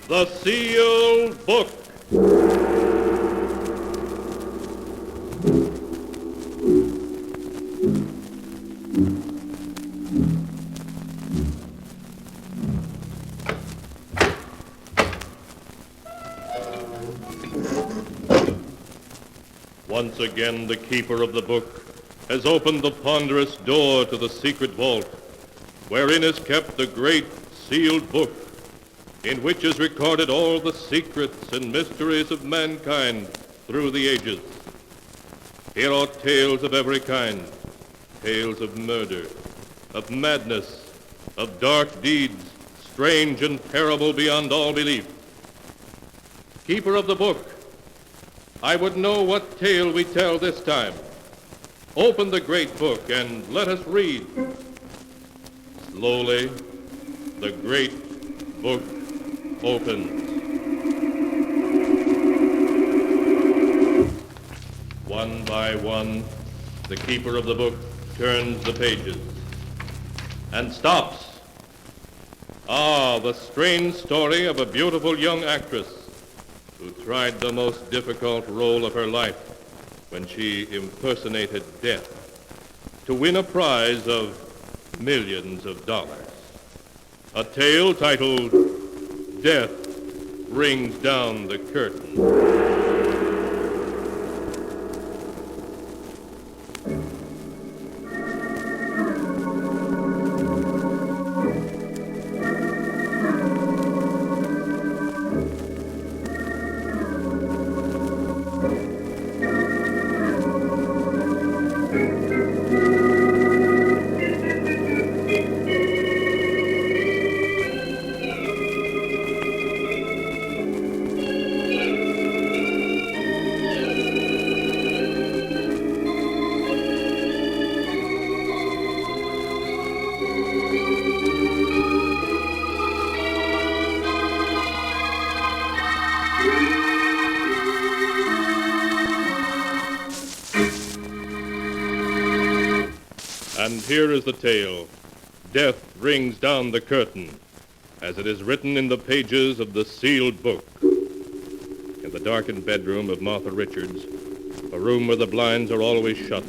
The Sealed Book. Once again, the keeper of the book has opened the ponderous door to the secret vault, wherein is kept the great sealed book, in which is recorded all the secrets and mysteries of mankind through the ages. Here are tales of every kind, tales of murder, of madness, of dark deeds, strange and terrible beyond all belief. Keeper of the book, I would know what tale we tell this time. Open the great book and let us read. Slowly, the great book opens. One by one, the keeper of the book turns the pages and stops. Ah, the strange story of a beautiful young actress who tried the most difficult role of her life when she impersonated death to win a prize of millions of dollars. A tale titled Death Rings Down the Curtain. And here is the tale, Death Rings Down the Curtain, as it is written in the pages of the sealed book. In the darkened bedroom of Martha Richards, a room where the blinds are always shut,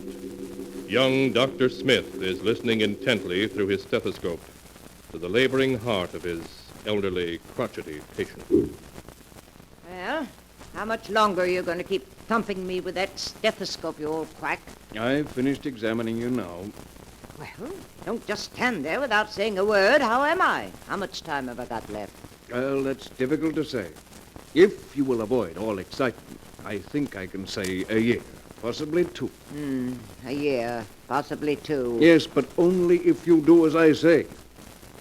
young Dr. Smith is listening intently through his stethoscope to the laboring heart of his elderly, crotchety patient. Well, how much longer are you going to keep thumping me with that stethoscope, you old quack? I've finished examining you now. Well, don't just stand there without saying a word. How am I? How much time have I got left? Well, that's difficult to say. If you will avoid all excitement, I think I can say a year, possibly 2. A year, possibly 2. Yes, but only if you do as I say.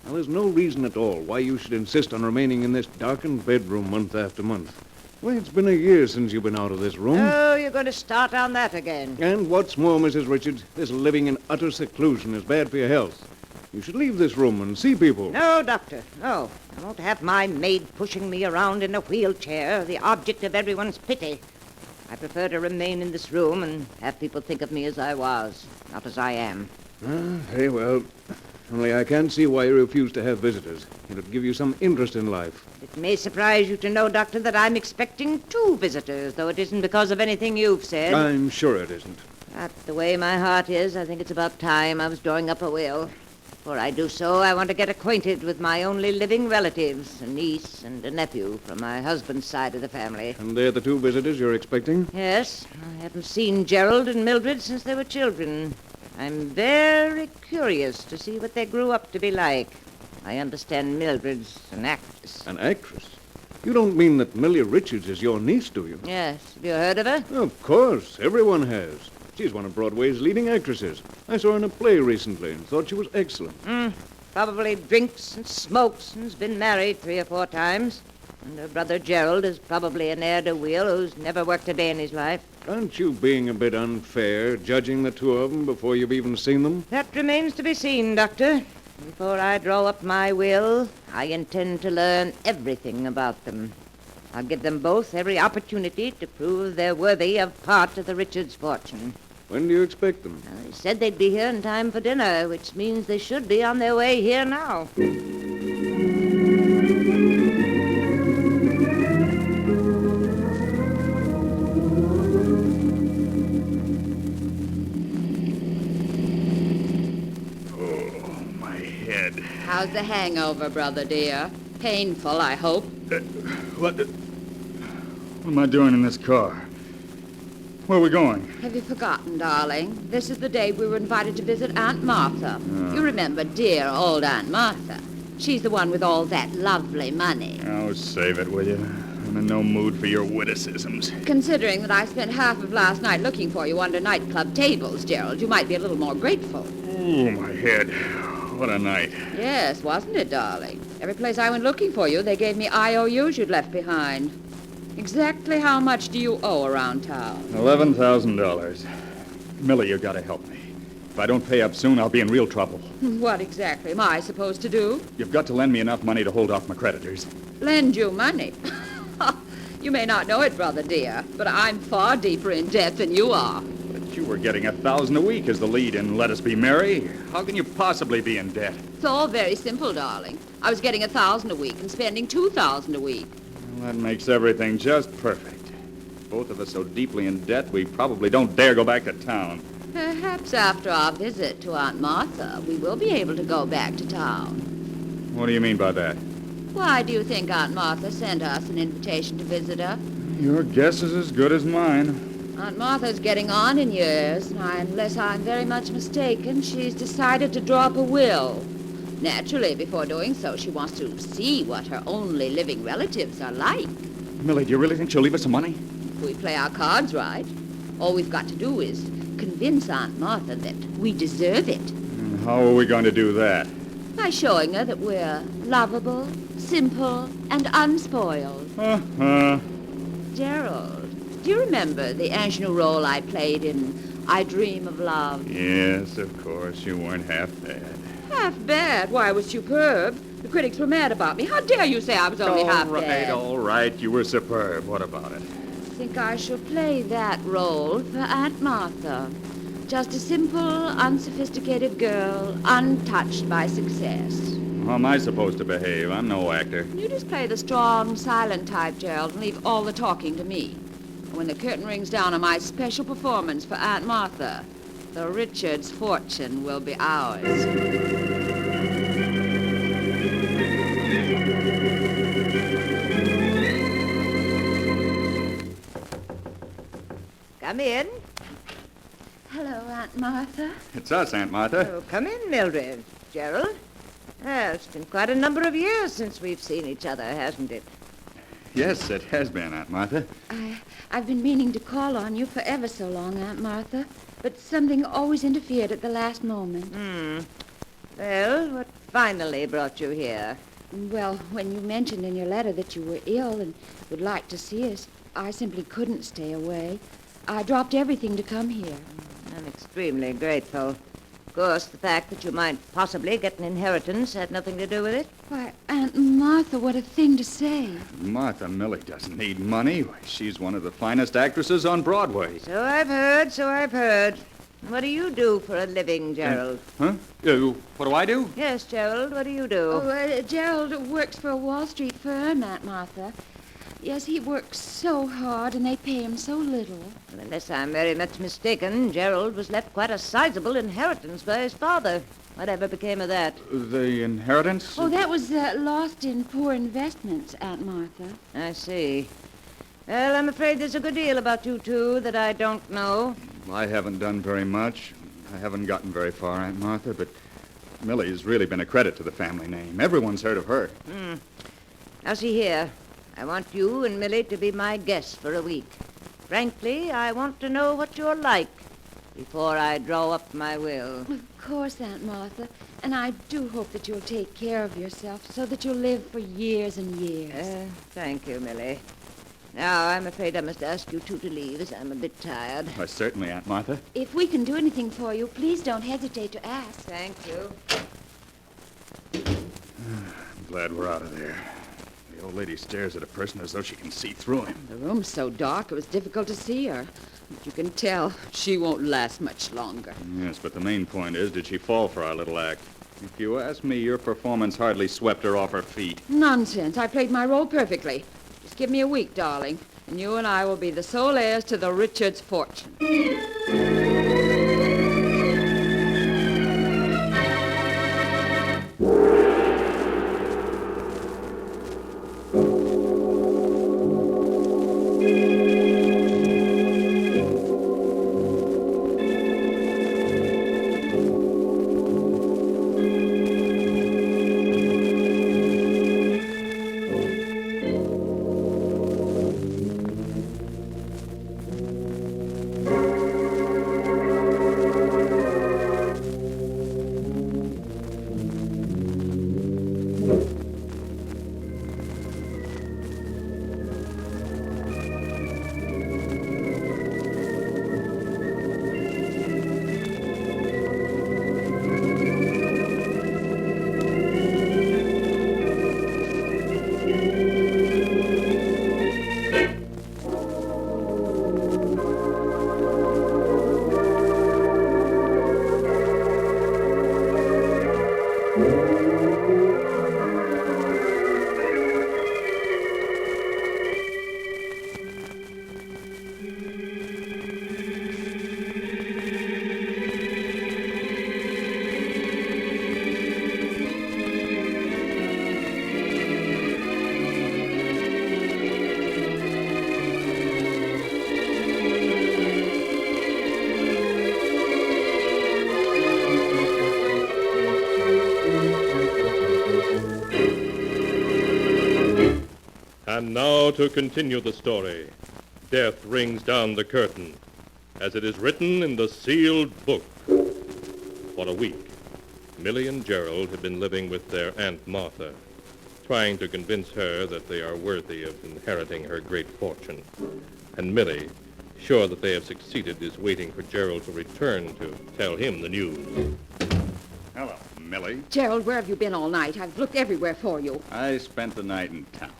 Now, there's no reason at all why you should insist on remaining in this darkened bedroom month after month. Why, it's been a year since you've been out of this room. Oh, you're going to start on that again. And what's more, Mrs. Richards, this living in utter seclusion is bad for your health. You should leave this room and see people. No, Doctor, no. I won't have my maid pushing me around in a wheelchair, the object of everyone's pity. I prefer to remain in this room and have people think of me as I was, not as I am. Very well. Only I can't see why you refuse to have visitors. It would give you some interest in life. It may surprise you to know, Doctor, that I'm expecting 2 visitors, though it isn't because of anything you've said. I'm sure it isn't. But the way my heart is, I think it's about time I was drawing up a will. Before I do so, I want to get acquainted with my only living relatives, a niece and a nephew from my husband's side of the family. And they're the 2 visitors you're expecting? Yes, I haven't seen Gerald and Mildred since they were children. I'm very curious to see what they grew up to be like. I understand Mildred's an actress. An actress? You don't mean that Millie Richards is your niece, do you? Yes. Have you heard of her? Of course. Everyone has. She's one of Broadway's leading actresses. I saw her in a play recently and thought she was excellent. Probably drinks and smokes and has been married 3 or 4 times. And her brother Gerald is probably an heir-to-wheel who's never worked a day in his life. Aren't you being a bit unfair, judging the 2 of them before you've even seen them? That remains to be seen, Doctor. Before I draw up my will, I intend to learn everything about them. I'll give them both every opportunity to prove they're worthy of part of the Richards' fortune. When do you expect them? They said they'd be here in time for dinner, which means they should be on their way here now. How's the hangover, brother dear? Painful, I hope. What am I doing in this car? Where are we going? Have you forgotten, darling? This is the day we were invited to visit Aunt Martha. You remember dear old Aunt Martha. She's the one with all that lovely money. Oh, save it, will you? I'm in no mood for your witticisms. Considering that I spent half of last night looking for you under nightclub tables, Gerald, you might be a little more grateful. Oh, my head. What a night. Yes, wasn't it, darling? Every place I went looking for you, they gave me IOUs you'd left behind. Exactly how much do you owe around town? $11,000. Millie, you gotta help me. If I don't pay up soon, I'll be in real trouble. What exactly am I supposed to do? You've got to lend me enough money to hold off my creditors. Lend you money? You may not know it, brother dear, but I'm far deeper in debt than you are. But you were getting $1,000 a week as the lead in Let Us Be Merry. How can you possibly be in debt? It's all very simple, darling. I was getting $1,000 a week and spending $2,000 a week. Well, that makes everything just perfect. Both of us so deeply in debt, we probably don't dare go back to town. Perhaps after our visit to Aunt Martha, we will be able to go back to town. What do you mean by that? Why do you think Aunt Martha sent us an invitation to visit her? Your guess is as good as mine. Aunt Martha's getting on in years, and unless I'm very much mistaken, she's decided to draw up a will. Naturally, before doing so, she wants to see what her only living relatives are like. Millie, do you really think she'll leave us some money? If we play our cards right, all we've got to do is convince Aunt Martha that we deserve it. And how are we going to do that? By showing her that we're lovable, simple, and unspoiled. Gerald, do you remember the ingenue role I played in I Dream of Love? Yes, of course. You weren't half bad. Half bad? Why, I was superb. The critics were mad about me. How dare you say I was only half bad? All right. You were superb. What about it? I think I shall play that role for Aunt Martha. Just a simple, unsophisticated girl, untouched by success. How am I supposed to behave? I'm no actor. You just play the strong, silent type, Gerald, and leave all the talking to me. When the curtain rings down on my special performance for Aunt Martha, the Richards' fortune will be ours. Come in. Hello, Aunt Martha. It's us, Aunt Martha. Oh, come in, Mildred. Gerald. Well, it's been quite a number of years since we've seen each other, hasn't it? Yes, it has been, Aunt Martha. I've been meaning to call on you for ever so long, Aunt Martha, but something always interfered at the last moment. Well, what finally brought you here? Well, when you mentioned in your letter that you were ill and would like to see us, I simply couldn't stay away. I dropped everything to come here. I'm extremely grateful. Of course, the fact that you might possibly get an inheritance had nothing to do with it. Why, Aunt Martha, what a thing to say. Martha, Millie doesn't need money. She's one of the finest actresses on Broadway. So I've heard. What do you do for a living, Gerald? Huh? What do I do? Yes, Gerald, what do you do? Gerald works for a Wall Street firm, Aunt Martha. Yes, he works so hard, and they pay him so little. Unless I'm very much mistaken, Gerald was left quite a sizable inheritance by his father. Whatever became of that? The inheritance? Oh, that was lost in poor investments, Aunt Martha. I see. Well, I'm afraid there's a good deal about you two that I don't know. I haven't done very much. I haven't gotten very far, Aunt Martha, but Millie's really been a credit to the family name. Everyone's heard of her. Now, see here. I want you and Millie to be my guests for a week. Frankly, I want to know what you're like before I draw up my will. Of course, Aunt Martha. And I do hope that you'll take care of yourself so that you'll live for years and years. Thank you, Millie. Now, I'm afraid I must ask you two to leave, as I'm a bit tired. Certainly, Aunt Martha. If we can do anything for you, please don't hesitate to ask. Thank you. I'm glad we're out of there. The old lady stares at a person as though she can see through him. The room's so dark, it was difficult to see her. But you can tell she won't last much longer. Yes, but the main point is, did she fall for our little act? If you ask me, your performance hardly swept her off her feet. Nonsense. I played my role perfectly. Just give me a week, darling, and you and I will be the sole heirs to the Richards' fortune. And now to continue the story. Death rings down the curtain, as it is written in the sealed book. For a week, Millie and Gerald have been living with their Aunt Martha, trying to convince her that they are worthy of inheriting her great fortune. And Millie, sure that they have succeeded, is waiting for Gerald to return to tell him the news. Hello, Millie. Gerald, where have you been all night? I've looked everywhere for you. I spent the night in town.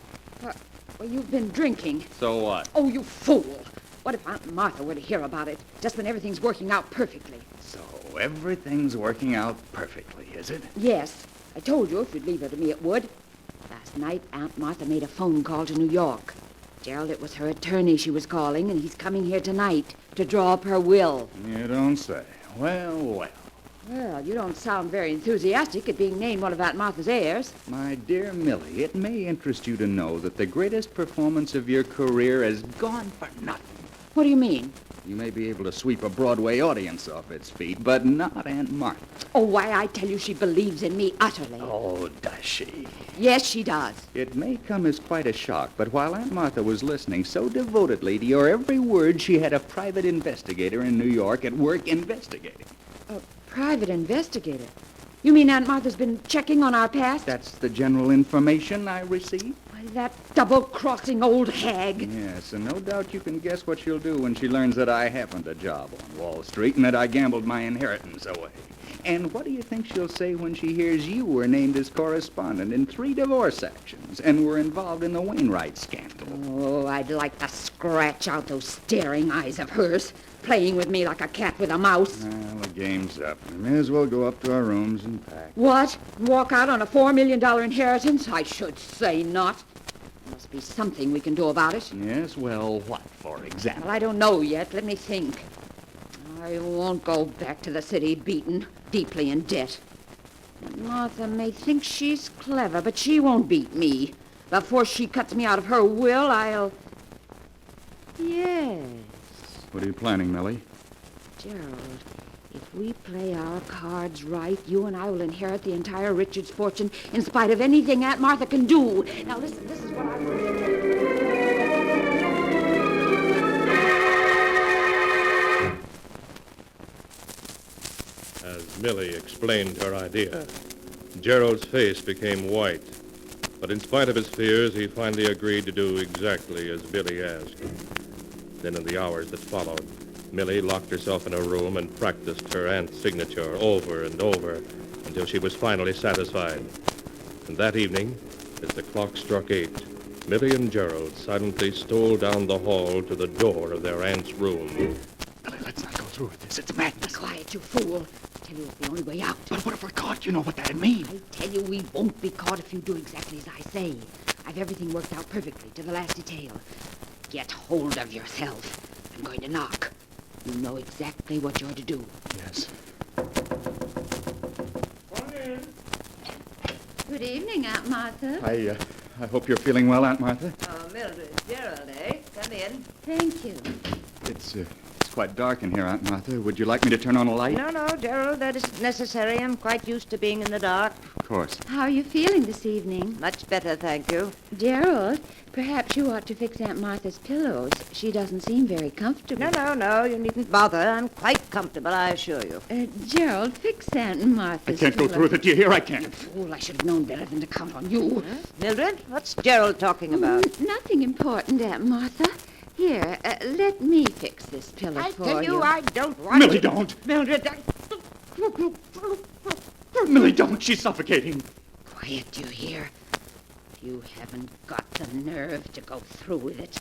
Well, you've been drinking. So what? Oh, you fool. What if Aunt Martha were to hear about it, just when everything's working out perfectly? So everything's working out perfectly, is it? Yes. I told you if you'd leave her to me, it would. Last night, Aunt Martha made a phone call to New York. Gerald, it was her attorney she was calling, and he's coming here tonight to draw up her will. You don't say. Well. Well, you don't sound very enthusiastic at being named one of Aunt Martha's heirs. My dear Millie, it may interest you to know that the greatest performance of your career has gone for nothing. What do you mean? You may be able to sweep a Broadway audience off its feet, but not Aunt Martha. Oh, why, I tell you, she believes in me utterly. Oh, does she? Yes, she does. It may come as quite a shock, but while Aunt Martha was listening so devotedly to your every word, she had a private investigator in New York at work investigating. A private investigator? You mean Aunt Martha's been checking on our past? That's the general information I received. Why, that double-crossing old hag. Yes, and no doubt you can guess what she'll do when she learns that I happened a job on Wall Street and that I gambled my inheritance away. And what do you think she'll say when she hears you were named as correspondent in 3 divorce actions and were involved in the Wainwright scandal? Oh, I'd like to scratch out those staring eyes of hers, playing with me like a cat with a mouse. Well, the game's up. We may as well go up to our rooms and pack. What? Walk out on a $4 million inheritance? I should say not. There must be something we can do about it. Yes, well, what, for example? Well, I don't know yet. Let me think. I won't go back to the city beaten, deeply in debt. And Martha may think she's clever, but she won't beat me. Before she cuts me out of her will, I'll... Yes, What are you planning, Millie? Gerald, if we play our cards right, you and I will inherit the entire Richards fortune in spite of anything Aunt Martha can do. Now listen, this is what I want you to do. As Millie explained her idea, Gerald's face became white. But in spite of his fears, he finally agreed to do exactly as Billy asked. Then in the hours that followed, Millie locked herself in her room and practiced her aunt's signature over and over until she was finally satisfied. And that evening, as the clock struck 8, Millie and Gerald silently stole down the hall to the door of their aunt's room. Millie, let's not go through with this. It's madness. Quiet, you fool. I tell you it's the only way out. But what if we're caught? You know what that'd mean. I tell you we won't be caught if you do exactly as I say. I've everything worked out perfectly to the last detail. Get hold of yourself. I'm going to knock. You know exactly what you're to do. Yes. Good evening, Aunt Martha. I hope you're feeling well, Aunt Martha. Oh, Mildred, Gerald, eh? Come in. Thank you. It's quite dark in here, Aunt Martha. Would you like me to turn on a light? No, Gerald, that isn't necessary. I'm quite used to being in the dark. Of course. How are you feeling this evening? Much better, thank you. Gerald, perhaps you ought to fix Aunt Martha's pillows. She doesn't seem very comfortable. No, you needn't bother. I'm quite comfortable, I assure you. Gerald, fix Aunt Martha's I can't go pillows. through with it. Do you hear? I can't. Fool, I should have known better than to count on you. Mildred, what's Gerald talking about? Nothing important, Aunt Martha. Here, let me fix this pillow I for tell you, I don't want Millie, don't. Mildred, Millie, don't. She's suffocating. Quiet, you hear? You haven't got the nerve to go through with it.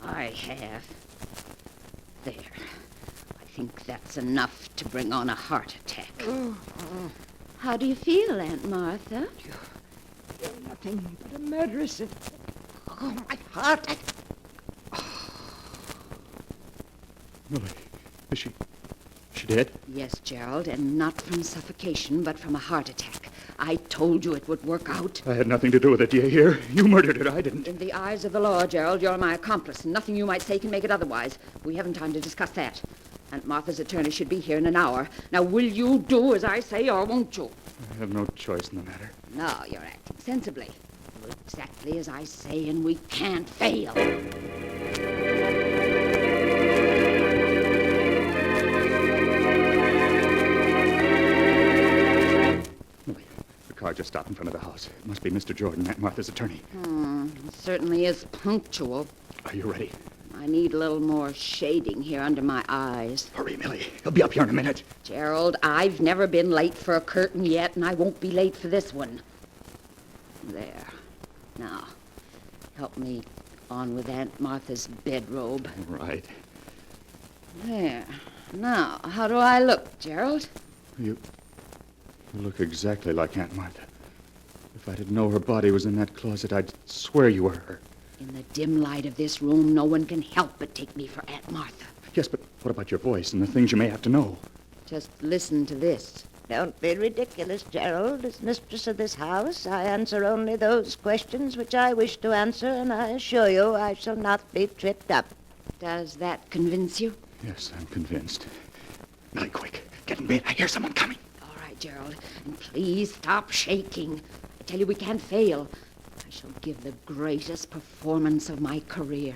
I have. There. I think that's enough to bring on a heart attack. How do you feel, Aunt Martha? you're nothing but a murderess. Oh, my heart. Millie, is she dead? Yes, Gerald, and not from suffocation, but from a heart attack. I told you it would work out. I had nothing to do with it. Do you hear? You murdered her. I didn't. In the eyes of the law, Gerald, you're my accomplice, and nothing you might say can make it otherwise. We haven't time to discuss that. Aunt Martha's attorney should be here in an hour. Now, will you do as I say, or won't you? I have no choice in the matter. No, you're acting sensibly. exactly as I say, and we can't fail. The car just stopped in front of the house. It must be Mr. Jordan, Aunt Martha's attorney. It certainly is punctual. Are you ready? I need a little more shading here under my eyes. Hurry, Millie. He'll be up here in a minute. Gerald, I've never been late for a curtain yet, and I won't be late for this one. There. Now, help me on with Aunt Martha's bedrobe. Right. There. Now, how do I look, Gerald? You look exactly like Aunt Martha. If I didn't know her body was in that closet, I'd swear you were her. In the dim light of this room, no one can help but take me for Aunt Martha. Yes, but what about your voice and the things you may have to know? Just listen to this. Don't be ridiculous, Gerald. As mistress of this house, I answer only those questions which I wish to answer, and I assure you I shall not be tripped up. Does that convince you? Yes, I'm convinced. Millie, quick. Get in bed. I hear someone coming. All right, Gerald. And please stop shaking. I tell you, we can't fail. I shall give the greatest performance of my career.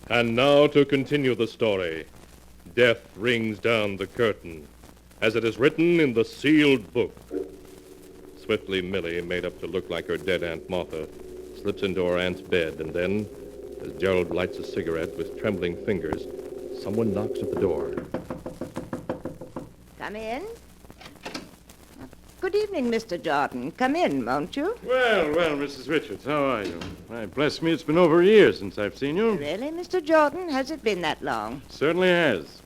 And now to continue the story. Death rings down the curtain, as it is written in the sealed book. Swiftly, Millie, made up to look like her dead Aunt Martha, slips into her aunt's bed, and then, as Gerald lights a cigarette with trembling fingers, someone knocks at the door. Come in. Good evening, Mr. Jordan. Come in, won't you? Well, Mrs. Richards, how are you? Why, bless me, it's been over a year since I've seen you. Really, Mr. Jordan? Has it been that long? Certainly has.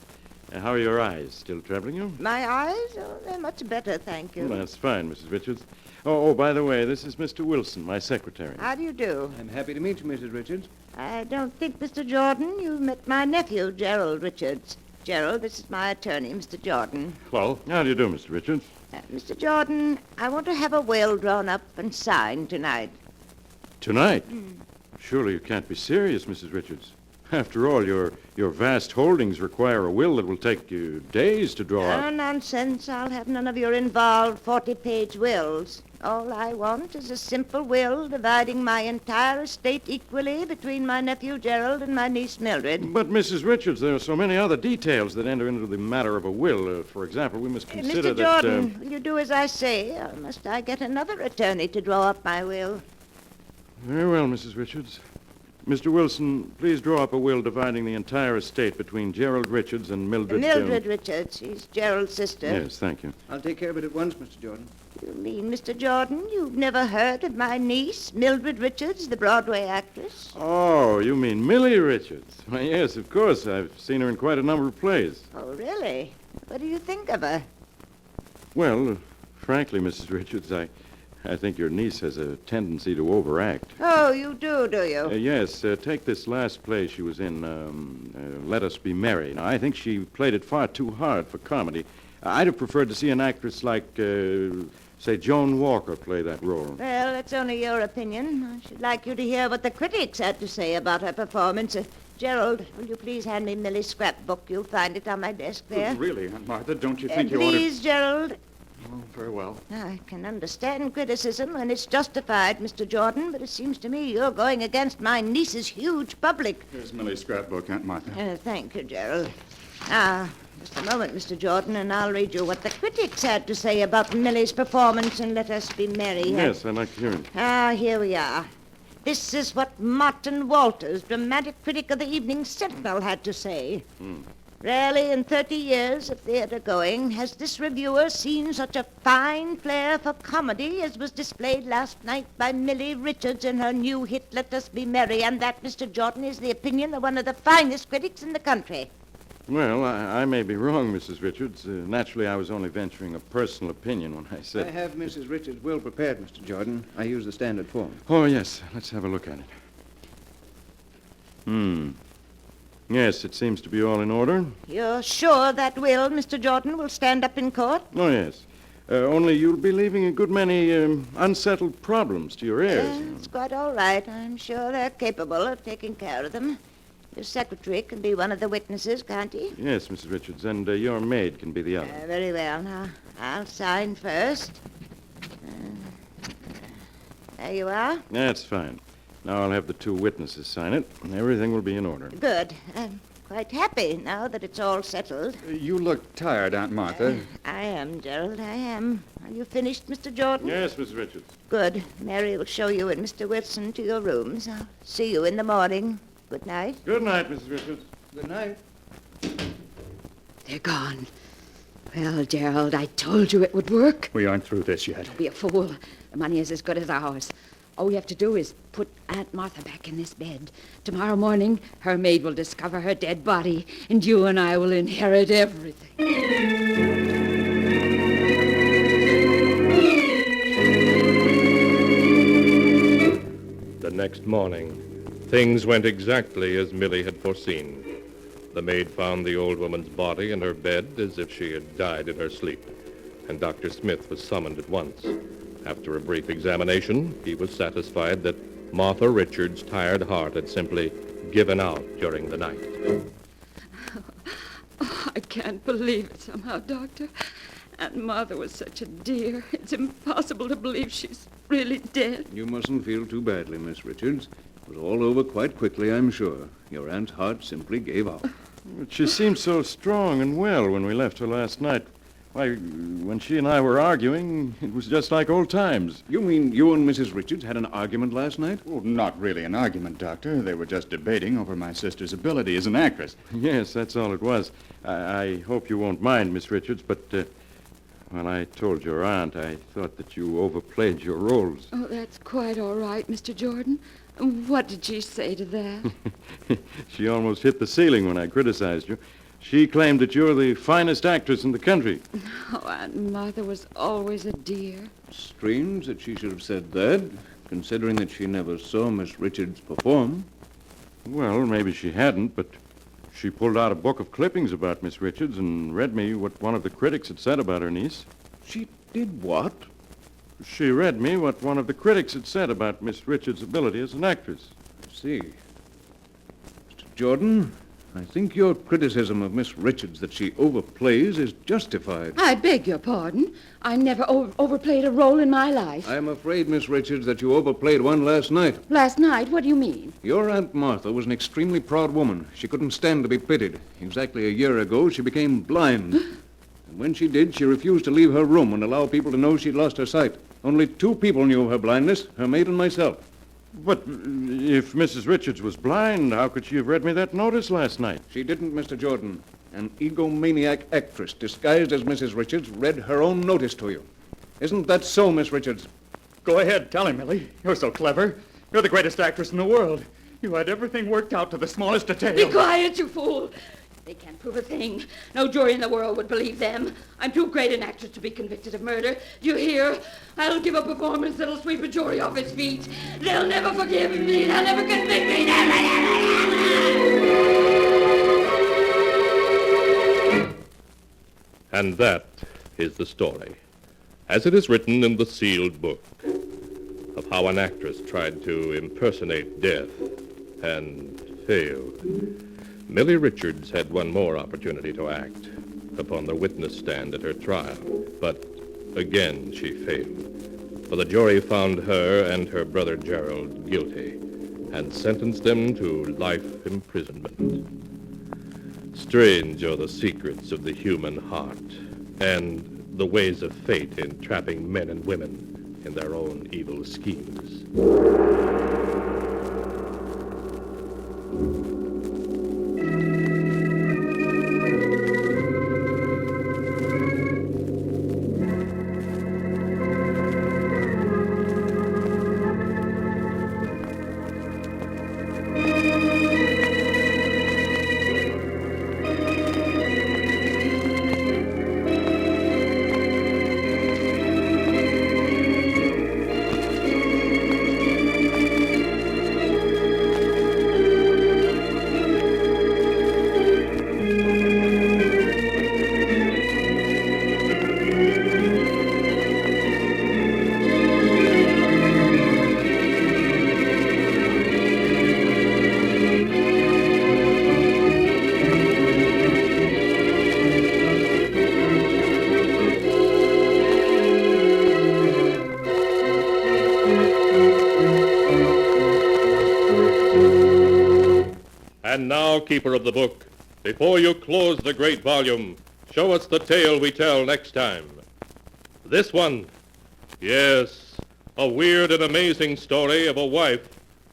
How are your eyes? Still troubling you? My eyes? Oh, they're much better, thank you. Well, that's fine, Mrs. Richards. Oh, by the way, this is Mr. Wilson, my secretary. How do you do? I'm happy to meet you, Mrs. Richards. I don't think, Mr. Jordan, you've met my nephew, Gerald Richards. Gerald, this is my attorney, Mr. Jordan. Well, how do you do, Mr. Richards? Mr. Jordan, I want to have a will drawn up and signed tonight. Tonight? Surely you can't be serious, Mrs. Richards. After all, your vast holdings require a will that will take you days to draw up. Oh, nonsense. I'll have none of your involved 40-page wills. All I want is a simple will dividing my entire estate equally between my nephew Gerald and my niece Mildred. But, Mrs. Richards, there are so many other details that enter into the matter of a will. For example, we must consider Mr. Jordan, will you do as I say, or must I get another attorney to draw up my will? Very well, Mrs. Richards. Mr. Wilson, please draw up a will dividing the entire estate between Gerald Richards and Mildred... Mildred Richards. She's Gerald's sister. Yes, thank you. I'll take care of it at once, Mr. Jordan. You mean, Mr. Jordan, you've never heard of my niece, Mildred Richards, the Broadway actress? Oh, you mean Millie Richards? Why, yes, of course. I've seen her in quite a number of plays. Oh, really? What do you think of her? Well, frankly, Mrs. Richards, I think your niece has a tendency to overact. Oh, you do you? Yes, take this last play she was in, Let Us Be Merry. Now, I think she played it far too hard for comedy. I'd have preferred to see an actress like, say, Joan Walker play that role. Well, that's only your opinion. I should like you to hear what the critics had to say about her performance. Gerald, will you please hand me Millie's scrapbook? You'll find it on my desk there. Really, Aunt Martha, don't you think you ought to... Please, Gerald. Oh, very well. I can understand criticism when it's justified, Mr. Jordan, but it seems to me you're going against my niece's huge public. Here's Millie's scrapbook, Aunt Martha. Thank you, Gerald. Now, just a moment, Mr. Jordan, and I'll read you what the critics had to say about Millie's performance in Let Us Be Merry. Yes, I'd like to hear it. Here we are. This is what Martin Walters, dramatic critic of the Evening Sentinel, had to say. Rarely in 30 years of theater going has this reviewer seen such a fine flair for comedy as was displayed last night by Millie Richards in her new hit, Let Us Be Merry, and that, Mr. Jordan, is the opinion of one of the finest critics in the country. Well, I may be wrong, Mrs. Richards. Naturally, I was only venturing a personal opinion when I said... I have Mrs. Richards well prepared, Mr. Jordan. I use the standard form. Oh, yes. Let's have a look at it. Yes, it seems to be all in order. You're sure that will, Mr. Jordan, will stand up in court? Oh, yes. Only you'll be leaving a good many unsettled problems to your heirs. It's quite all right. I'm sure they're capable of taking care of them. Your secretary can be one of the witnesses, can't he? Yes, Mrs. Richards, and your maid can be the other. Very well. Now, I'll sign first. There you are. That's fine. Now I'll have the two witnesses sign it, and everything will be in order. Good. I'm quite happy now that it's all settled. You look tired, Aunt Martha. I am, Gerald, I am. Are you finished, Mr. Jordan? Yes, Mrs. Richards. Good. Mary will show you and Mr. Wilson to your rooms. I'll see you in the morning. Good night. Good night, Mrs. Richards. Good night. They're gone. Well, Gerald, I told you it would work. We aren't through this yet. Don't be a fool. The money is as good as ours. All we have to do is put Aunt Martha back in this bed. Tomorrow morning, her maid will discover her dead body, and you and I will inherit everything. The next morning, things went exactly as Millie had foreseen. The maid found the old woman's body in her bed as if she had died in her sleep, and Dr. Smith was summoned at once. After a brief examination, he was satisfied that Martha Richards' tired heart had simply given out during the night. Oh, I can't believe it somehow, Doctor. Aunt Martha was such a dear. It's impossible to believe she's really dead. You mustn't feel too badly, Miss Richards. It was all over quite quickly, I'm sure. Your aunt's heart simply gave out. But she seemed so strong and well when we left her last night. Why, when she and I were arguing, it was just like old times. You mean you and Mrs. Richards had an argument last night? Well, not really an argument, Doctor. They were just debating over my sister's ability as an actress. Yes, that's all it was. I hope you won't mind, Miss Richards, but when I told your aunt, I thought that you overplayed your roles. Oh, that's quite all right, Mr. Jordan. What did she say to that? She almost hit the ceiling when I criticized you. She claimed that you're the finest actress in the country. Oh, Aunt Martha was always a dear. Strange that she should have said that, considering that she never saw Miss Richards perform. Well, maybe she hadn't, but she pulled out a book of clippings about Miss Richards and read me what one of the critics had said about her niece. She did what? She read me what one of the critics had said about Miss Richards' ability as an actress. I see. Mr. Jordan, I think your criticism of Miss Richards that she overplays is justified. I beg your pardon. I never overplayed a role in my life. I'm afraid, Miss Richards, that you overplayed one last night. Last night? What do you mean? Your Aunt Martha was an extremely proud woman. She couldn't stand to be pitied. Exactly a year ago, she became blind. And when she did, she refused to leave her room and allow people to know she'd lost her sight. Only 2 people knew of her blindness, her maid and myself. But if Mrs. Richards was blind, how could she have read me that notice last night? She didn't, Mr. Jordan. An egomaniac actress disguised as Mrs. Richards read her own notice to you. Isn't that so, Miss Richards? Go ahead, tell him, Millie. You're so clever. You're the greatest actress in the world. You had everything worked out to the smallest detail. Be quiet, you fool. They can't prove a thing. No jury in the world would believe them. I'm too great an actress to be convicted of murder. Do you hear? I'll give a performance that'll sweep a jury off its feet. They'll never forgive me. They'll never convict me. And that is the story, as it is written in the sealed book, of how an actress tried to impersonate death and failed. Millie Richards had one more opportunity to act upon the witness stand at her trial, but again she failed. For the jury found her and her brother Gerald guilty and sentenced them to life imprisonment. Strange are the secrets of the human heart and the ways of fate in trapping men and women in their own evil schemes. And now, keeper of the book, before you close the great volume, show us the tale we tell next time. This one, yes, a weird and amazing story of a wife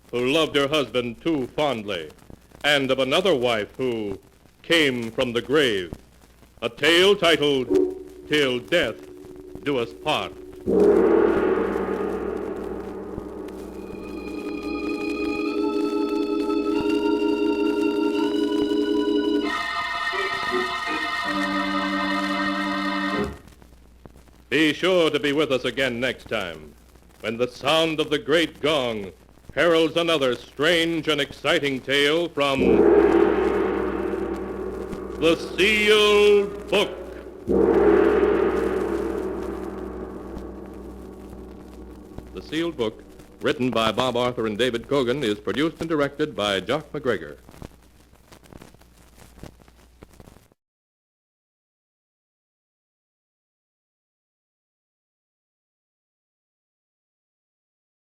who loved her husband too fondly, and of another wife who came from the grave. A tale titled, Till Death Do Us Part. Be sure to be with us again next time, when the sound of the great gong heralds another strange and exciting tale from the sealed book. The Sealed Book, written by Bob Arthur and David Cogan, is produced and directed by Jock MacGregor.